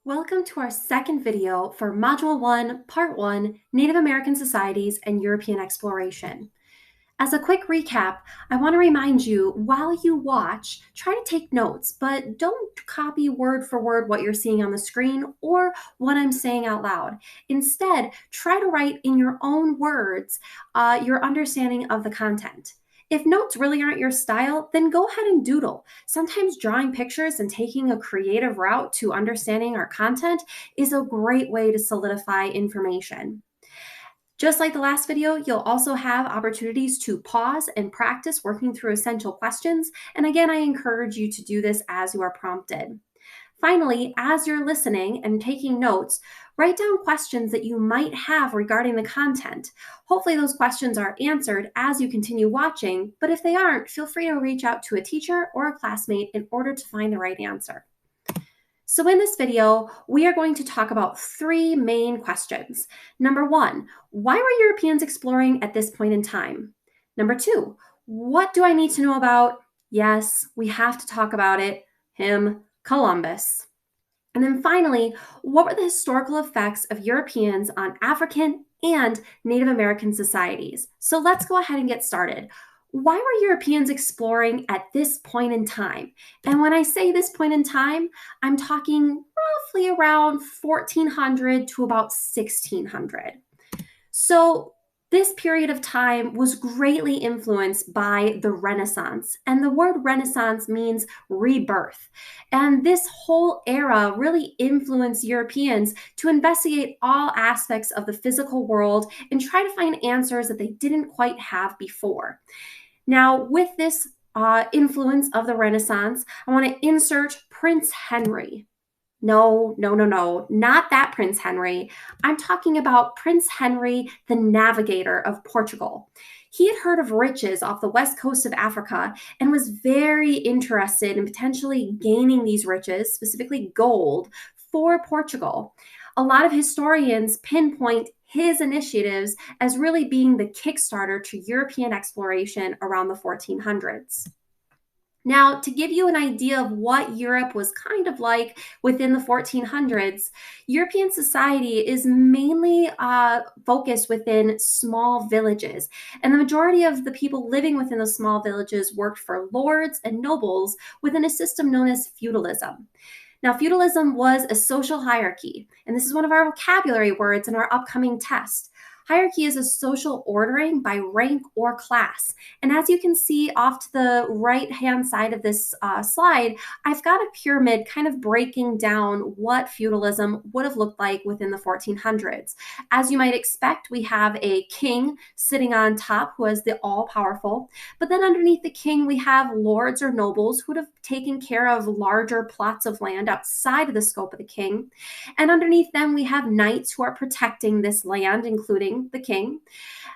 Welcome to our second video for Module 1, Part 1, Native American Societies and European Exploration. As a quick recap, I want to remind you, while you watch, try to take notes, but don't copy word for word what you're seeing on the screen or what I'm saying out loud. Instead, try to write in your own words your understanding of the content. If notes really aren't your style, then go ahead and doodle. Sometimes drawing pictures and taking a creative route to understanding our content is a great way to solidify information. Just like the last video, you'll also have opportunities to pause and practice working through essential questions. And again, I encourage you to do this as you are prompted. Finally, as you're listening and taking notes, write down questions that you might have regarding the content. Hopefully those questions are answered as you continue watching, but if they aren't, feel free to reach out to a teacher or a classmate in order to find the right answer. So in this video, we are going to talk about three main questions. Number one, why were Europeans exploring at this point in time? Number two, what do I need to know about? Yes, we have to talk about it, him, Columbus. And then finally, what were the historical effects of Europeans on African and Native American societies? So let's go ahead and get started. Why were Europeans exploring at this point in time? And when I say this point in time, I'm talking roughly around 1400 to about 1600. So this period of time was greatly influenced by the Renaissance. And the word Renaissance means rebirth. And this whole era really influenced Europeans to investigate all aspects of the physical world and try to find answers that they didn't quite have before. Now, with this influence of the Renaissance, I want to insert Prince Henry. No, not that Prince Henry. I'm talking about Prince Henry, the navigator of Portugal. He had heard of riches off the west coast of Africa and was very interested in potentially gaining these riches, specifically gold, for Portugal. A lot of historians pinpoint his initiatives as really being the kickstarter to European exploration around the 1400s. Now, to give you an idea of what Europe was kind of like within the 1400s, European society is mainly focused within small villages. And the majority of the people living within those small villages worked for lords and nobles within a system known as feudalism. Now, feudalism was a social hierarchy, and this is one of our vocabulary words in our upcoming test. Hierarchy is a social ordering by rank or class. And as you can see off to the right-hand side of this slide, I've got a pyramid kind of breaking down what feudalism would have looked like within the 1400s. As you might expect, we have a king sitting on top who is the all-powerful. But then underneath the king, we have lords or nobles who would have taken care of larger plots of land outside of the scope of the king. And underneath them, we have knights who are protecting this land, including the king.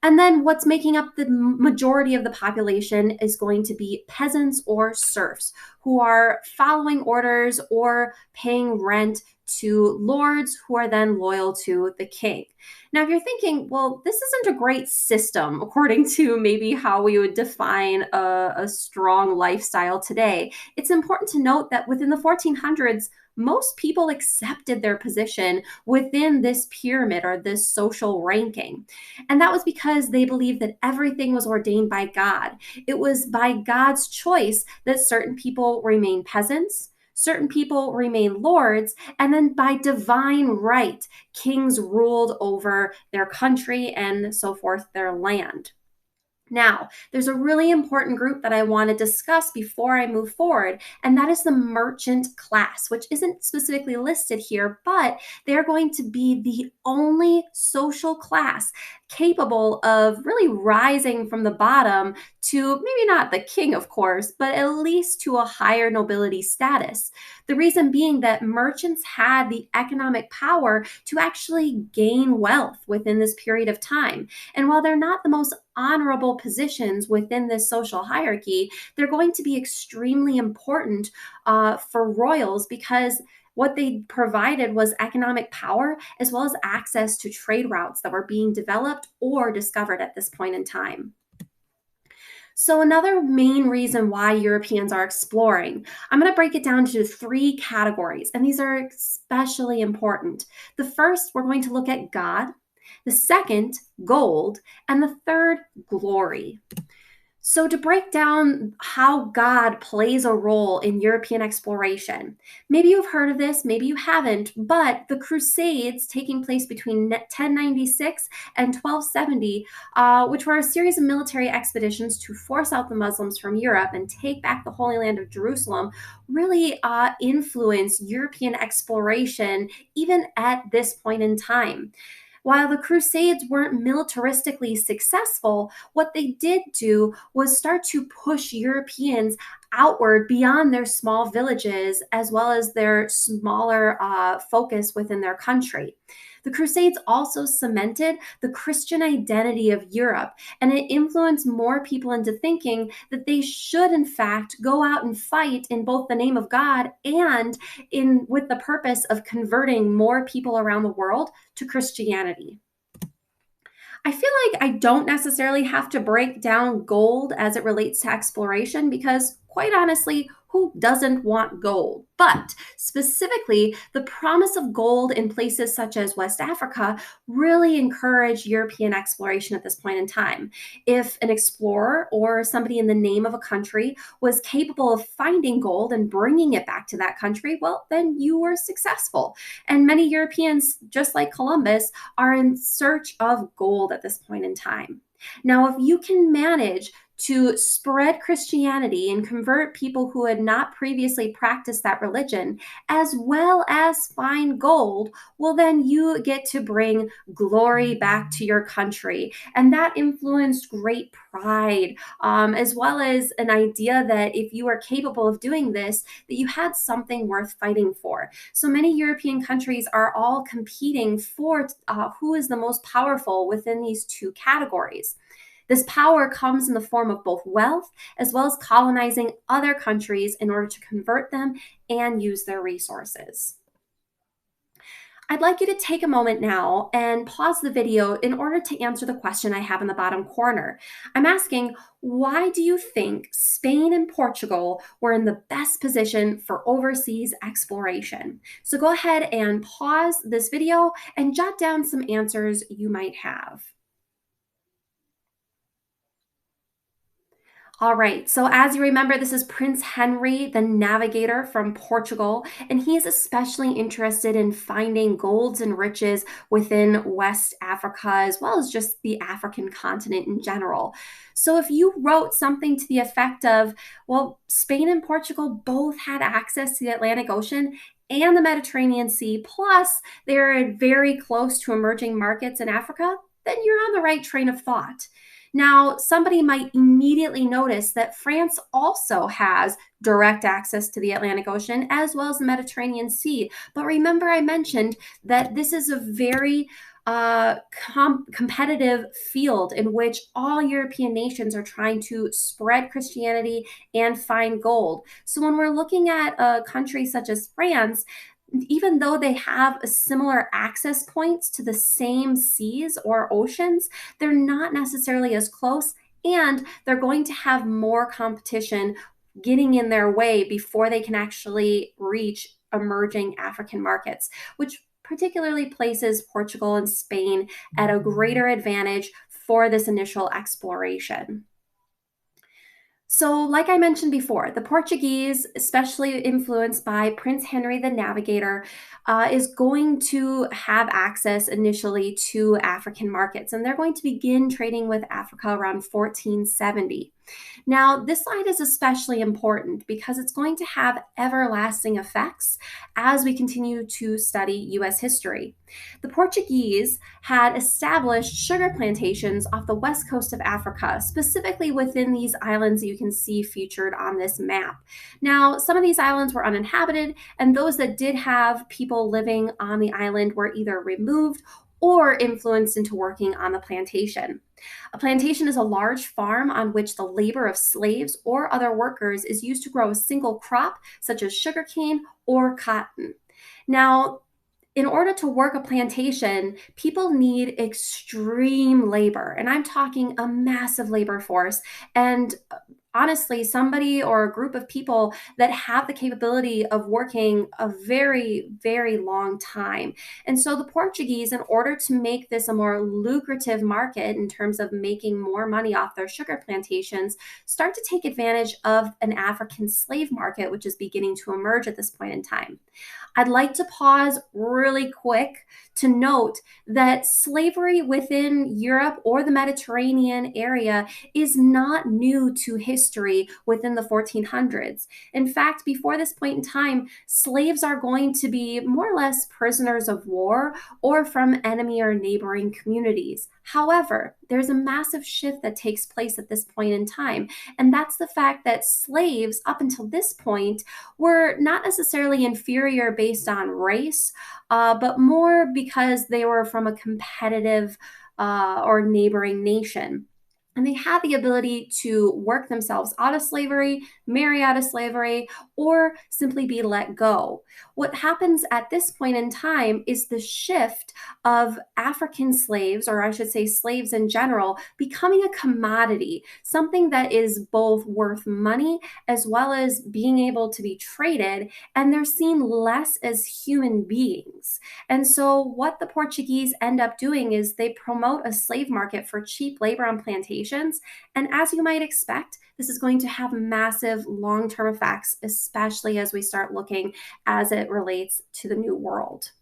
And then what's making up the majority of the population is going to be peasants or serfs who are following orders or paying rent to lords who are then loyal to the king. Now, if you're thinking, well, this isn't a great system according to maybe how we would define a strong lifestyle today, it's important to note that within the 1400s, most people accepted their position within this pyramid or this social ranking. And that was because they believed that everything was ordained by God. It was by God's choice that certain people remain peasants, certain people remain lords, and then by divine right, kings ruled over their country and so forth, their land. Now, there's a really important group that I want to discuss before I move forward, and that is the merchant class, which isn't specifically listed here, but they're going to be the only social class capable of really rising from the bottom to maybe not the king, of course, but at least to a higher nobility status. The reason being that merchants had the economic power to actually gain wealth within this period of time. And while they're not the most honorable positions within this social hierarchy, they're going to be extremely important for royals because what they provided was economic power as well as access to trade routes that were being developed or discovered at this point in time. So, another main reason why Europeans are exploring, I'm going to break it down to 3 categories, and these are especially important. The first, we're going to look at God. The second, gold. And the third, glory. So, to break down how God plays a role in European exploration, maybe you've heard of this, maybe you haven't, but the Crusades taking place between 1096 and 1270, which were a series of military expeditions to force out the Muslims from Europe and take back the Holy Land of Jerusalem, really influenced European exploration even at this point in time. While the Crusades weren't militaristically successful, what they did do was start to push Europeans outward beyond their small villages as well as their smaller focus within their country. The Crusades also cemented the Christian identity of Europe, and it influenced more people into thinking that they should, in fact, go out and fight in both the name of God and in with the purpose of converting more people around the world to Christianity. I feel like I don't necessarily have to break down gold as it relates to exploration because, quite honestly, who doesn't want gold? But specifically, the promise of gold in places such as West Africa really encouraged European exploration at this point in time. If an explorer or somebody in the name of a country was capable of finding gold and bringing it back to that country, well, then you were successful. And many Europeans, just like Columbus, are in search of gold at this point in time. Now, if you can manage to spread Christianity and convert people who had not previously practiced that religion, as well as find gold, well, then you get to bring glory back to your country. And that influenced great pride, as well as an idea that if you are capable of doing this, that you had something worth fighting for. So many European countries are all competing for who is the most powerful within these 2 categories. This power comes in the form of both wealth as well as colonizing other countries in order to convert them and use their resources. I'd like you to take a moment now and pause the video in order to answer the question I have in the bottom corner. I'm asking, why do you think Spain and Portugal were in the best position for overseas exploration? So go ahead and pause this video and jot down some answers you might have. All right, so as you remember, this is Prince Henry the Navigator from Portugal, and he is especially interested in finding golds and riches within West Africa, as well as just the African continent in general. So if you wrote something to the effect of, well, Spain and Portugal both had access to the Atlantic Ocean and the Mediterranean Sea, plus they're very close to emerging markets in Africa, then you're on the right train of thought. Now, somebody might immediately notice that France also has direct access to the Atlantic Ocean as well as the Mediterranean Sea. But remember, I mentioned that this is a very competitive field in which all European nations are trying to spread Christianity and find gold. So when we're looking at a country such as France, even though they have similar access points to the same seas or oceans, they're not necessarily as close, and they're going to have more competition getting in their way before they can actually reach emerging African markets, which particularly places Portugal and Spain at a greater advantage for this initial exploration. So, like I mentioned before, the Portuguese, especially influenced by Prince Henry the Navigator, is going to have access initially to African markets, and they're going to begin trading with Africa around 1470. Now, this slide is especially important because it's going to have everlasting effects as we continue to study U.S. history. The Portuguese had established sugar plantations off the west coast of Africa, specifically within these islands you can see featured on this map. Now, some of these islands were uninhabited, and those that did have people living on the island were either removed or influenced into working on the plantation. A plantation is a large farm on which the labor of slaves or other workers is used to grow a single crop, such as sugarcane or cotton. Now, in order to work a plantation, people need extreme labor. And I'm talking a massive labor force. And honestly, somebody or a group of people that have the capability of working a very, very long time. And so the Portuguese, in order to make this a more lucrative market in terms of making more money off their sugar plantations, start to take advantage of an African slave market, which is beginning to emerge at this point in time. I'd like to pause really quick to note that slavery within Europe or the Mediterranean area is not new to history within the 1400s. In fact, before this point in time, slaves are going to be more or less prisoners of war or from enemy or neighboring communities. However, there's a massive shift that takes place at this point in time, and that's the fact that slaves, up until this point, were not necessarily inferior based on race, but more because they were from a competitive or neighboring nation. And they had the ability to work themselves out of slavery, marry out of slavery, or simply be let go. What happens at this point in time is the shift of African slaves, or I should say slaves in general, becoming a commodity, something that is both worth money as well as being able to be traded, and they're seen less as human beings. And so what the Portuguese end up doing is they promote a slave market for cheap labor on plantations. And as you might expect, this is going to have massive long-term effects, especially as we start looking as it relates to the New World.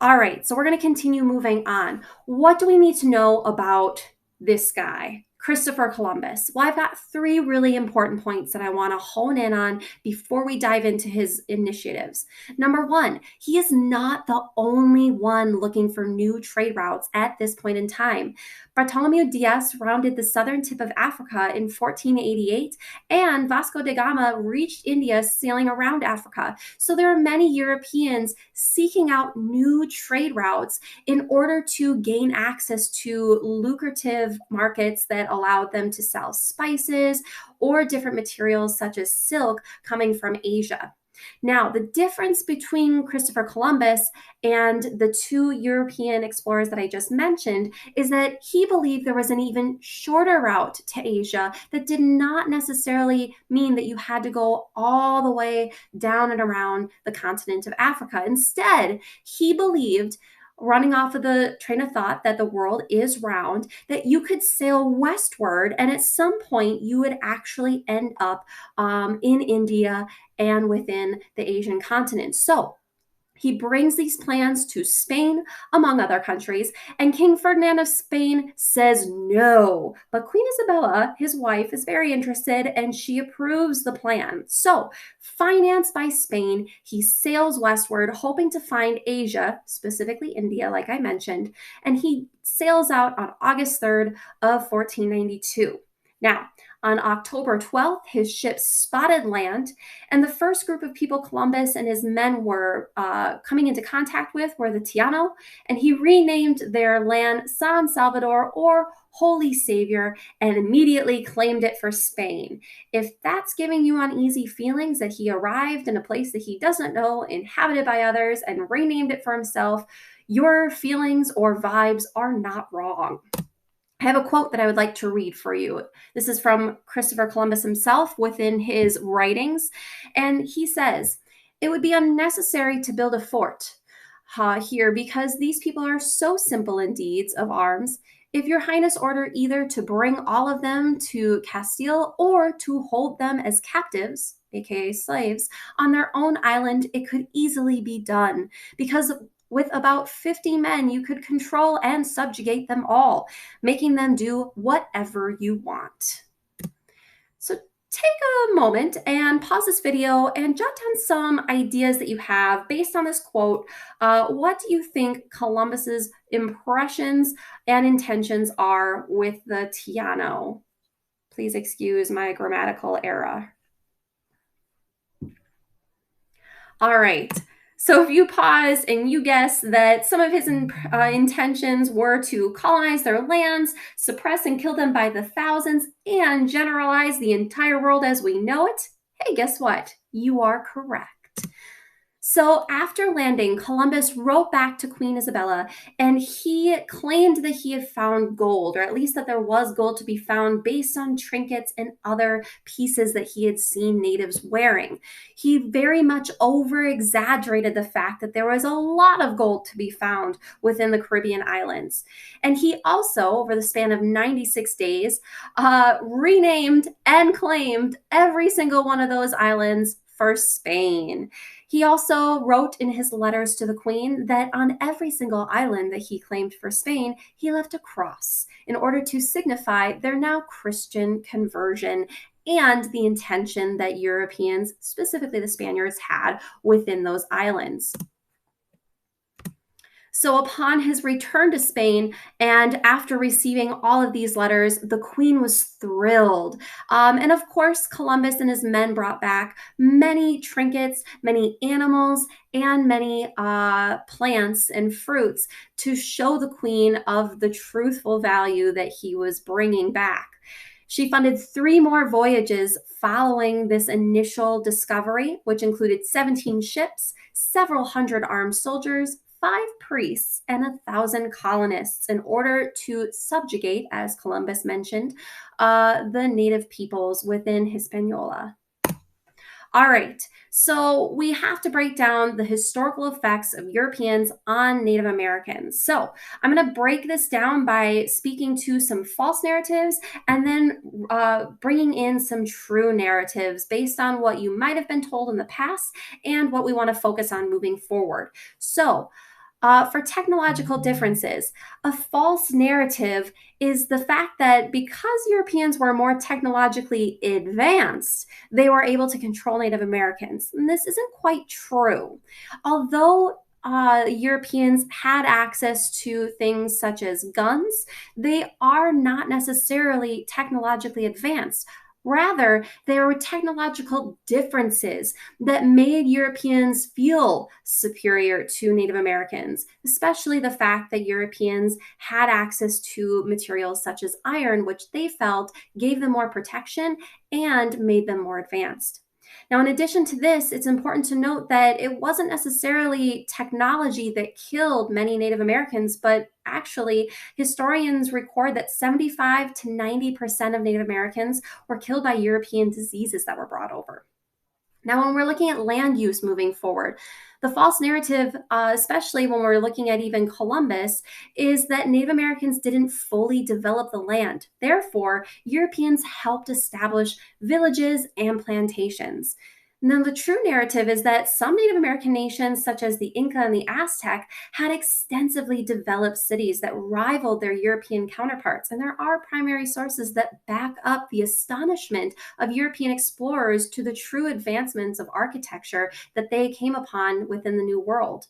All right, so we're going to continue moving on. What do we need to know about this guy, Christopher Columbus? Well, I've got three really important points that I want to hone in on before we dive into his initiatives. Number one, he is not the only one looking for new trade routes at this point in time. Bartolomeu Diaz rounded the southern tip of Africa in 1488, and Vasco da Gama reached India sailing around Africa. So there are many Europeans seeking out new trade routes in order to gain access to lucrative markets that allowed them to sell spices or different materials such as silk coming from Asia. Now, the difference between Christopher Columbus and the two European explorers that I just mentioned is that he believed there was an even shorter route to Asia that did not necessarily mean that you had to go all the way down and around the continent of Africa. Instead, he believed, running off of the train of thought that the world is round, that you could sail westward and at some point you would actually end up in India and within the Asian continent. So he brings these plans to Spain, among other countries, and King Ferdinand of Spain says no. But Queen Isabella, his wife, is very interested and she approves the plan. So, financed by Spain, he sails westward, hoping to find Asia, specifically India, like I mentioned, and he sails out on August 3rd of 1492. Now, on October 12th, his ship spotted land, and the first group of people Columbus and his men were coming into contact with were the Taino, and he renamed their land San Salvador, or Holy Savior, and immediately claimed it for Spain. If that's giving you uneasy feelings that he arrived in a place that he doesn't know, inhabited by others, and renamed it for himself, your feelings or vibes are not wrong. I have a quote that I would like to read for you. This is from Christopher Columbus himself within his writings. And he says, "It would be unnecessary to build a fort here because these people are so simple in deeds of arms. If your highness order either to bring all of them to Castile or to hold them as captives, aka slaves, on their own island, it could easily be done because with about 50 men, you could control and subjugate them all, making them do whatever you want." So take a moment and pause this video and jot down some ideas that you have based on this quote. What do you think Columbus's impressions and intentions are with the Taino? Please excuse my grammatical error. All right. So if you pause and you guess that some of his intentions were to colonize their lands, suppress and kill them by the thousands, and generalize the entire world as we know it, hey, guess what? You are correct. So after landing, Columbus wrote back to Queen Isabella and he claimed that he had found gold, or at least that there was gold to be found based on trinkets and other pieces that he had seen natives wearing. He very much over exaggerated the fact that there was a lot of gold to be found within the Caribbean islands. And he also, over the span of 96 days, renamed and claimed every single one of those islands for Spain. He also wrote in his letters to the Queen that on every single island that he claimed for Spain, he left a cross in order to signify their now Christian conversion and the intention that Europeans, specifically the Spaniards, had within those islands. So, upon his return to Spain, and after receiving all of these letters, the Queen was thrilled. And of course, Columbus and his men brought back many trinkets, many animals, and many plants and fruits to show the Queen of the truthful value that he was bringing back. She funded 3 more voyages following this initial discovery, which included 17 ships, several hundred armed soldiers, 5 priests, and 1,000 colonists in order to subjugate, as Columbus mentioned, the native peoples within Hispaniola. All right, so we have to break down the historical effects of Europeans on Native Americans. So I'm going to break this down by speaking to some false narratives and then bringing in some true narratives based on what you might have been told in the past and what we want to focus on moving forward. So, for technological differences, a false narrative is the fact that because Europeans were more technologically advanced, they were able to control Native Americans. And this isn't quite true. Although Europeans had access to things such as guns, they are not necessarily technologically advanced. Rather, there were technological differences that made Europeans feel superior to Native Americans, especially the fact that Europeans had access to materials such as iron, which they felt gave them more protection and made them more advanced. Now, in addition to this, it's important to note that it wasn't necessarily technology that killed many Native Americans, but actually, historians record that 75 to 90% of Native Americans were killed by European diseases that were brought over. Now, when we're looking at land use moving forward, the false narrative, especially when we're looking at even Columbus, is that Native Americans didn't fully develop the land. Therefore, Europeans helped establish villages and plantations. Now, the true narrative is that some Native American nations, such as the Inca and the Aztec, had extensively developed cities that rivaled their European counterparts. And there are primary sources that back up the astonishment of European explorers to the true advancements of architecture that they came upon within the New World.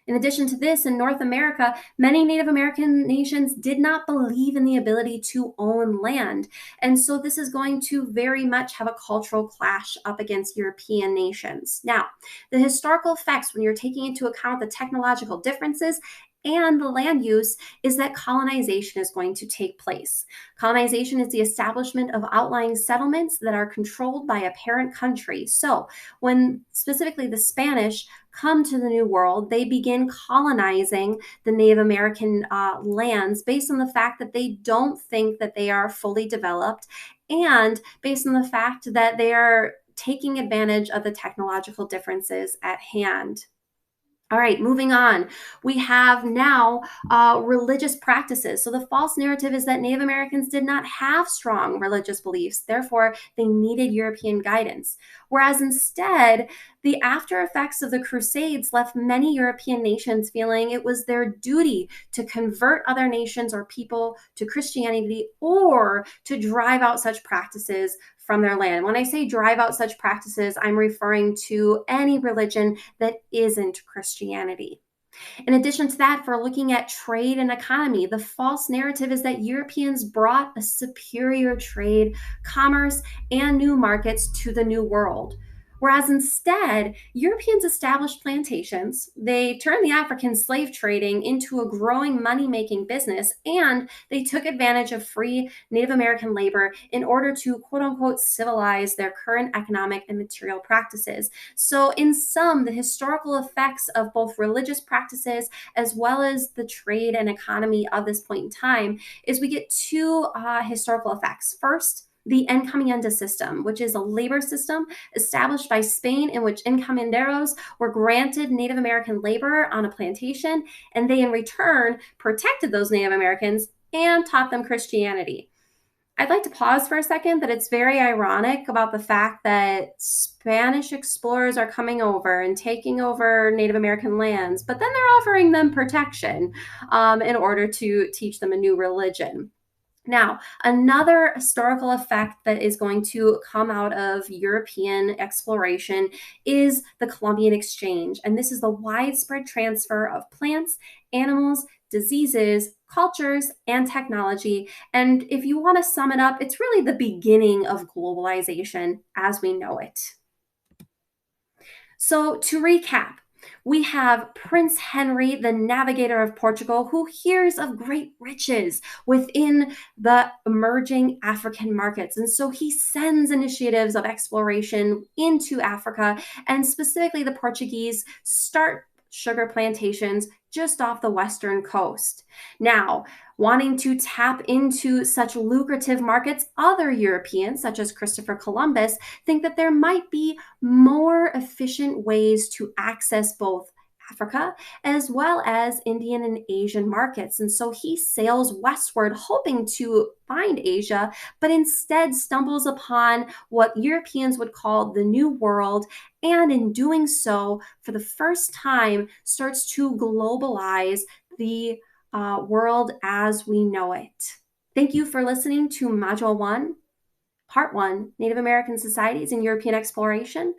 In addition to this, in North America, many Native American nations did not believe in the ability to own land. And so this is going to very much have a cultural clash up against European nations. Now, the historical effects, when you're taking into account the technological differences and the land use, is that colonization is going to take place. Colonization is the establishment of outlying settlements that are controlled by a parent country. So when specifically the Spanish come to the New World, they begin colonizing the Native American lands based on the fact that they don't think that they are fully developed and based on the fact that they are taking advantage of the technological differences at hand. All right, moving on. We have now religious practices. So the false narrative is that Native Americans did not have strong religious beliefs. Therefore, they needed European guidance. Whereas instead, the after effects of the Crusades left many European nations feeling it was their duty to convert other nations or people to Christianity or to drive out such practices from their land. When I say drive out such practices, I'm referring to any religion that isn't Christianity. In addition to that, for looking at trade and economy, the false narrative is that Europeans brought a superior trade, commerce, and new markets to the New World. Whereas instead, Europeans established plantations, they turned the African slave trading into a growing money-making business, and they took advantage of free Native American labor in order to quote unquote civilize their current economic and material practices. So, in sum, the historical effects of both religious practices as well as the trade and economy of this point in time is we get two historical effects. First, the encomienda system, which is a labor system established by Spain in which encomenderos were granted Native American labor on a plantation, and they in return protected those Native Americans and taught them Christianity. I'd like to pause for a second that it's very ironic about the fact that Spanish explorers are coming over and taking over Native American lands, but then they're offering them protection in order to teach them a new religion. Now, another historical effect that is going to come out of European exploration is the Columbian Exchange. And this is the widespread transfer of plants, animals, diseases, cultures, and technology. And if you want to sum it up, it's really the beginning of globalization as we know it. So, to recap, we have Prince Henry, the navigator of Portugal, who hears of great riches within the emerging African markets. And so he sends initiatives of exploration into Africa, and specifically the Portuguese start sugar plantations just off the western coast. Now, wanting to tap into such lucrative markets, other Europeans, such as Christopher Columbus, think that there might be more efficient ways to access both Africa as well as Indian and Asian markets. And so he sails westward, hoping to find Asia, but instead stumbles upon what Europeans would call the New World, and in doing so, for the first time, starts to globalize the world as we know it. Thank you for listening to Module 1, Part 1, Native American Societies and European Exploration.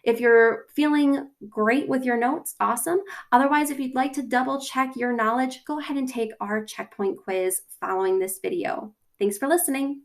If you're feeling great with your notes, awesome. Otherwise, if you'd like to double check your knowledge, go ahead and take our checkpoint quiz following this video. Thanks for listening.